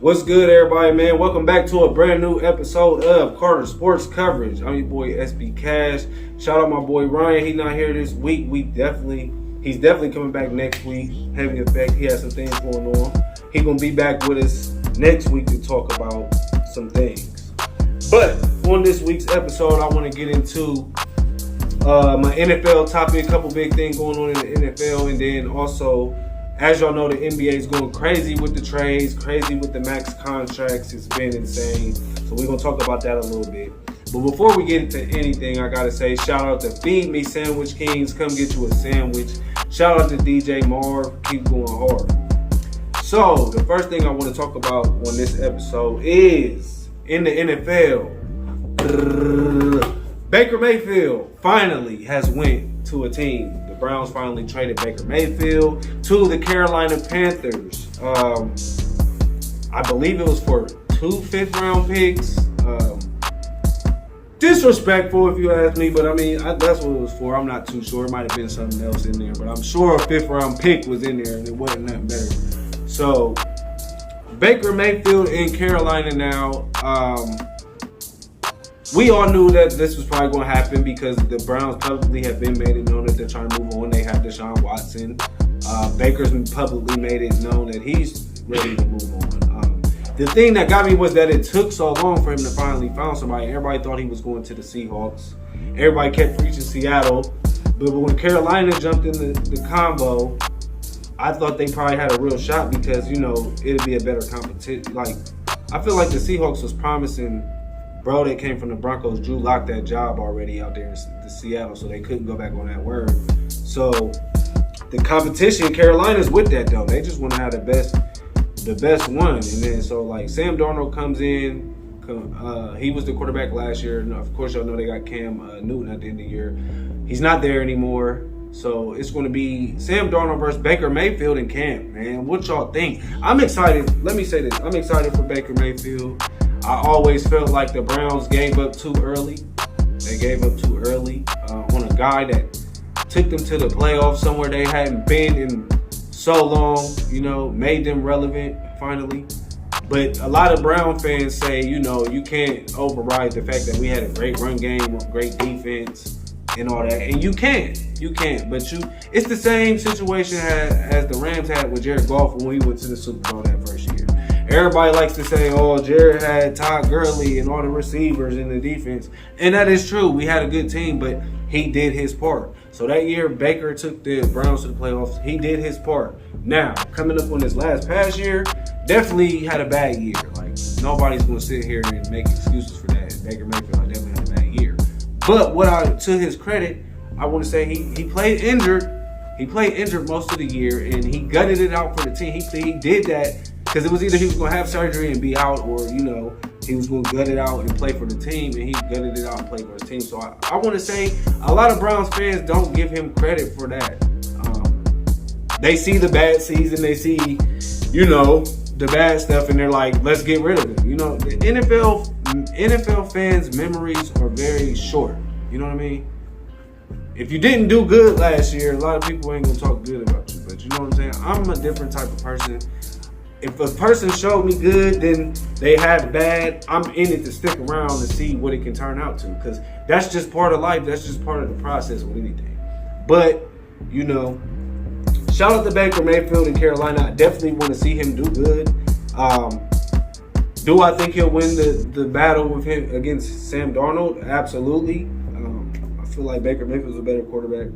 What's good, everybody, man? Welcome back to a brand new episode of Carter Sports Coverage. I'm your boy SB Cash. Shout out my boy Ryan. He's not here this week. He's definitely coming back next week. Having effect. He has some things going on. He's gonna be back with us next week to talk about some things. But on this week's episode, I want to get into my NFL topic. A couple big things going on in the NFL, and then also, as y'all know, the NBA is going crazy with the trades, crazy with the max contracts. It's been insane. So we're going to talk about that a little bit. But before we get into anything, I got to say shout out to Feed Me Sandwich Kings. Come get you a sandwich. Shout out to DJ Marv. Keep going hard. So the first thing I want to talk about on this episode is in the NFL. Baker Mayfield finally has went to a team. The Browns finally traded Baker Mayfield to the Carolina Panthers. I believe it was for 2 5th-round picks. Disrespectful if you ask me, but I mean, that's what it was for. I'm not too sure. It might have been something else in there, but I'm sure a 5th-round pick was in there and it wasn't nothing better. So, Baker Mayfield in Carolina now. We all knew that this was probably going to happen because the Browns publicly have been made it known that they're trying to move on. They have Deshaun Watson. Baker's publicly made it known that he's ready to move on. The thing that got me was that it took so long for him to finally find somebody. Everybody thought he was going to the Seahawks. Everybody kept preaching Seattle. But when Carolina jumped in the combo, I thought they probably had a real shot because, you know, it'd be a better competition. Like, I feel like the Seahawks was promising bro that came from the Broncos. Drew locked that job already out there in Seattle, so they couldn't go back on that word. So the competition, Carolina's with that though. They just want to have the best one. And then so like Sam Darnold comes in. He was the quarterback last year. And of course, y'all know they got Cam Newton at the end of the year. He's not there anymore. So it's going to be Sam Darnold versus Baker Mayfield in camp, man. What y'all think? I'm excited. Let me say this. I'm excited for Baker Mayfield. I always felt like the Browns gave up too early. They gave up too early on a guy that took them to the playoffs somewhere they hadn't been in so long, you know, made them relevant finally. But a lot of Brown fans say, you know, you can't override the fact that we had a great run game, great defense, and all that. And you can't. But it's the same situation as the Rams had with Jared Goff when we went to the Super Bowl that first year. Everybody likes to say, oh, Jared had Todd Gurley and all the receivers in the defense. And that is true. We had a good team, but he did his part. So that year, Baker took the Browns to the playoffs. He did his part. Now, coming up on this past year, definitely had a bad year. Like, nobody's going to sit here and make excuses for that. Baker Mayfield definitely had a bad year. But to his credit, I want to say he played injured. He played injured most of the year, and he gutted it out for the team. He did that because it was either he was going to have surgery and be out, or, you know, he was going to gut it out and play for the team, and he gutted it out and played for his team. So I want to say a lot of Browns fans don't give him credit for that. They see the bad season, they see, you know, the bad stuff, and they're like, let's get rid of him. You know, the NFL fans' memories are very short. You know what I mean? If you didn't do good last year, a lot of people ain't going to talk good about you. But you know what I'm saying? I'm a different type of person. If a person showed me good, then they had bad. I'm in it to stick around to see what it can turn out to, because that's just part of life. That's just part of the process with anything. But, you know, shout out to Baker Mayfield in Carolina. I definitely want to see him do good. Do I think he'll win the battle with him against Sam Darnold? Absolutely. I feel like Baker Mayfield's a better quarterback.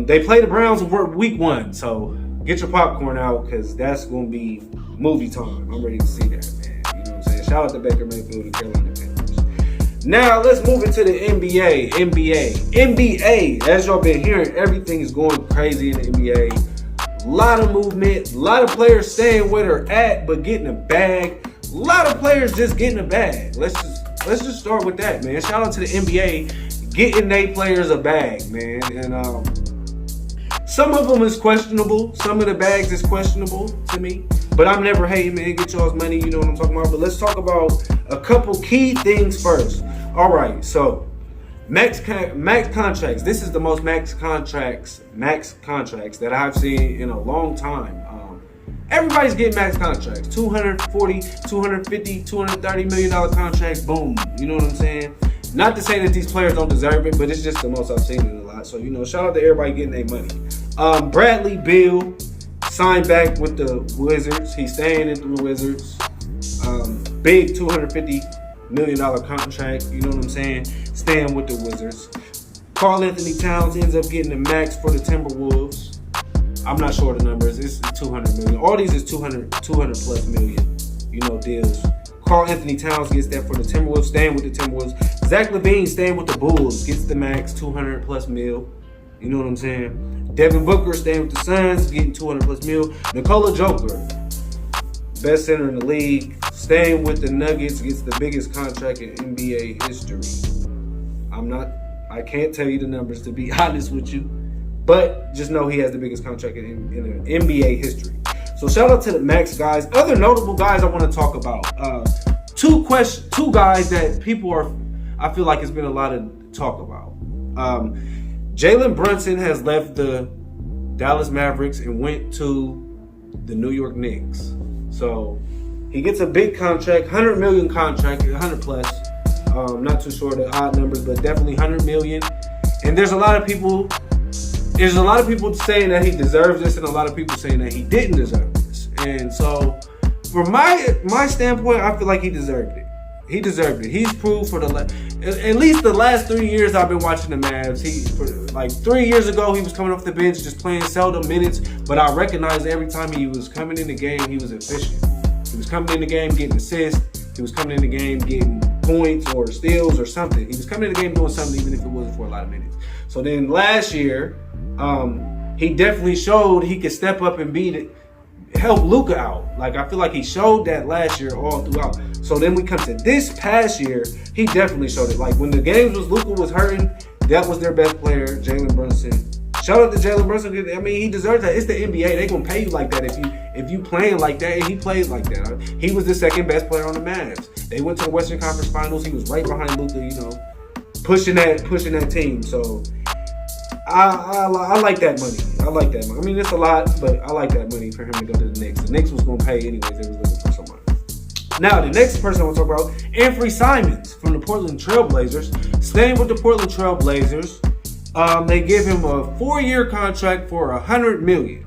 They play the Browns week 1, so get your popcorn out, because that's going to be movie time. I'm ready to see that, man. You know what I'm saying? Shout out to Baker Mayfield and Carolina Panthers. Now, let's move into the NBA. NBA, as y'all been hearing, everything is going crazy in the NBA. A lot of movement, a lot of players staying where they're at, but getting a bag. A lot of players just getting a bag. Let's just start with that, man. Shout out to the NBA getting their players a bag, man. And some of them is questionable. Some of the bags is questionable to me. But I'm never hating, man. Get y'all's money, you know what I'm talking about. But let's talk about a couple key things first. All right, so max contracts. This is the most max contracts that I've seen in a long time. Everybody's getting max contracts. $240, $250, $230 million contracts. Boom. You know what I'm saying? Not to say that these players don't deserve it, but it's just the most I've seen it a lot. So, shout out to everybody getting their money. Bradley Beal signed back with the Wizards. He's staying at the Wizards. Big $250 million contract. You know what I'm saying? Staying with the Wizards. Karl Anthony Towns ends up getting the max for the Timberwolves. I'm not sure the numbers. It's 200 million. All these is 200 plus million, deals. Karl Anthony Towns gets that for the Timberwolves, staying with the Timberwolves. Zach LaVine staying with the Bulls, gets the max, 200 plus mil. You know what I'm saying? Devin Booker staying with the Suns, getting 200 plus mil. Nikola Joker, best center in the league, staying with the Nuggets, gets the biggest contract in NBA history. I can't tell you the numbers, to be honest with you. But just know he has the biggest contract in NBA history. So shout out to the Max guys. Other notable guys I want to talk about. Two guys that I feel like it's been a lot of talk about. Jalen Brunson has left the Dallas Mavericks and went to the New York Knicks. So he gets a big contract, $100 million contract, 100 plus. Not too sure the odd numbers, but definitely $100 million. And there's a lot of people saying that he deserves this, and a lot of people saying that he didn't deserve this. And so, from my standpoint, I feel like he deserved it. He deserved it. He's proved for at least the last 3 years I've been watching the Mavs. Like 3 years ago, he was coming off the bench, just playing seldom minutes. But I recognized every time he was coming in the game, he was efficient. He was coming in the game getting assists. He was coming in the game getting points or steals or something. He was coming in the game doing something, even if it wasn't for a lot of minutes. So then last year, he definitely showed he could step up and help Luka out. Like, I feel like he showed that last year all throughout. So then we come to this past year, he definitely showed it. Like, when the games Luka was hurting, that was their best player, Jalen Brunson. Shout out to Jalen Brunson. I mean, he deserves that. It's the NBA. They're gonna pay you like that if you playing like that. And he played like that. He was the second best player on the Mavs. They went to the Western Conference Finals. He was right behind Luka, pushing that team. So I like that money. I like that money. I mean, it's a lot, but I like that money for him to go to the Knicks. The Knicks was going to pay anyways. They was looking for somebody. Now, the next person I want to talk about, Anthony Simons from the Portland Trailblazers. Staying with the Portland Trailblazers, they give him a 4-year contract for $100 million.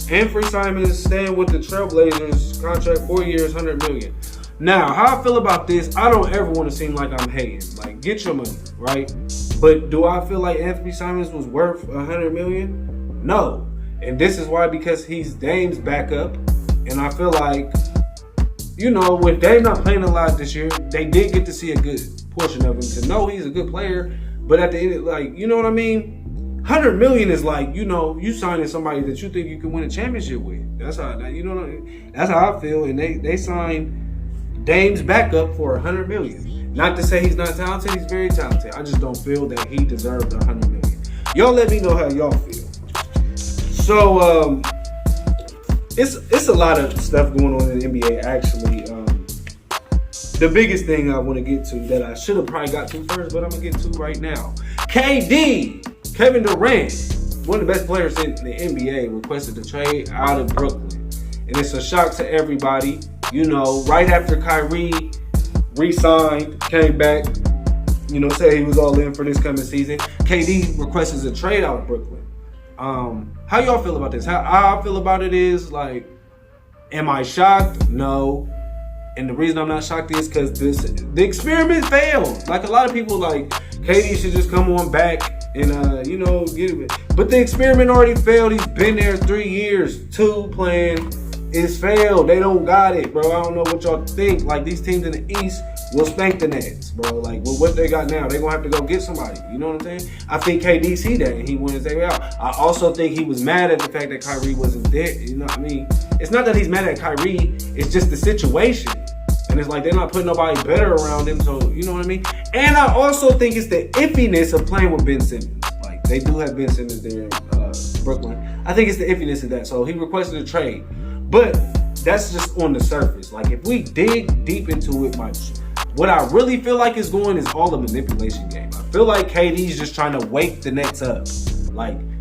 Anthony Simons staying with the Trailblazers, contract 4 years, $100 million. Now, how I feel about this, I don't ever want to seem like I'm hating. Like, get your money, right? But do I feel like Anthony Simons was worth $100 million? No. And this is why, because he's Dame's backup. And I feel like, with Dame not playing a lot this year, they did get to see a good portion of him to know he's a good player. But at the end, you know what I mean? $100 million is like, you signing somebody that you think you can win a championship with. That's how, that's how I feel. And they signed Dame's backup for $100 million. Not to say he's not talented, he's very talented. I just don't feel that he deserved $100 million. Y'all let me know how y'all feel. So, it's a lot of stuff going on in the NBA, actually. The biggest thing I want to get to that I should have probably got to first, but I'm going to get to right now. KD, Kevin Durant, one of the best players in the NBA, requested a trade out of Brooklyn. And it's a shock to everybody. Right after Kyrie re-signed, came back, said he was all in for this coming season. KD requests a trade out of Brooklyn. How y'all feel about this? How I feel about it is, am I shocked? No. And the reason I'm not shocked is because the experiment failed. Like, a lot of people, KD should just come on back and, get it. But the experiment already failed. He's been there 3 years. 2 playing. It's failed. They don't got it, bro. I don't know what y'all think. These teams in the East will spank the Nets, bro. With what they got now, they're going to have to go get somebody. You know what I'm saying? I think KD see that, and he wanted to take it out. I also think he was mad at the fact that Kyrie wasn't there. You know what I mean? It's not that he's mad at Kyrie. It's just the situation. And it's they're not putting nobody better around him, so you know what I mean? And I also think it's the iffiness of playing with Ben Simmons. They do have Ben Simmons there in Brooklyn. I think it's the iffiness of that. So he requested a trade. But that's just on the surface. If we dig deep into it, what I really feel like is going is all the manipulation game. I feel like KD's just trying to wake the Nets up.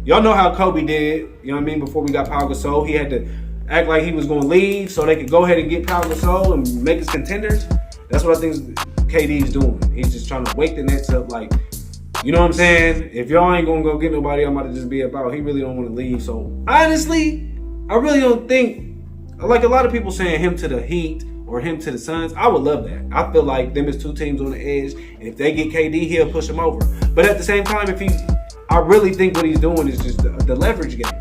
Y'all know how Kobe did, you know what I mean, before we got Pau Gasol. He had to act like he was going to leave so they could go ahead and get Pau Gasol and make us contenders. That's what I think KD's doing. He's just trying to wake the Nets up like, you know what I'm saying? If y'all ain't going to go get nobody, I'm about to just be about. He really don't want to leave. So, honestly, I really don't think, like a lot of people saying him to the Heat or him to the Suns, I would love that. I feel like them is two teams on the edge, and if they get KD, he'll push him over. But at the same time, I really think what he's doing is just the leverage game.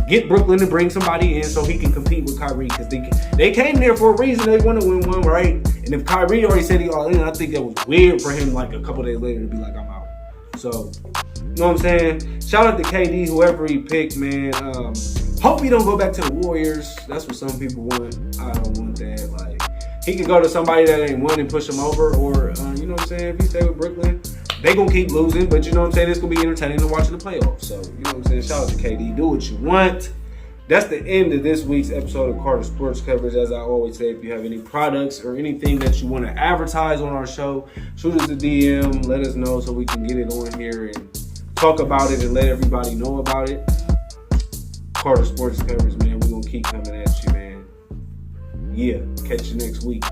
Get Brooklyn to bring somebody in so he can compete with Kyrie, because they came there for a reason. They want to win one, right? And if Kyrie already said he all in, I think that was weird for him like a couple days later to be like, I'm out. So, you know what I'm saying? Shout out to KD, whoever he picked, man. Hope he don't go back to the Warriors. That's what some people want. I don't want that. Like, he could go to somebody that ain't won and push him over, or you know what I'm saying? If he stay with Brooklyn, they gonna keep losing, but you know what I'm saying? It's gonna be entertaining to watch in the playoffs. So, you know what I'm saying? Shout out to KD. Do what you want. That's the end of this week's episode of Carter Sports Coverage. As I always say, if you have any products or anything that you want to advertise on our show, shoot us a DM, let us know so we can get it on here and talk about it and let everybody know about it. Carter Sports Coverage, man. We're going to keep coming at you, man. Yeah. Catch you next week.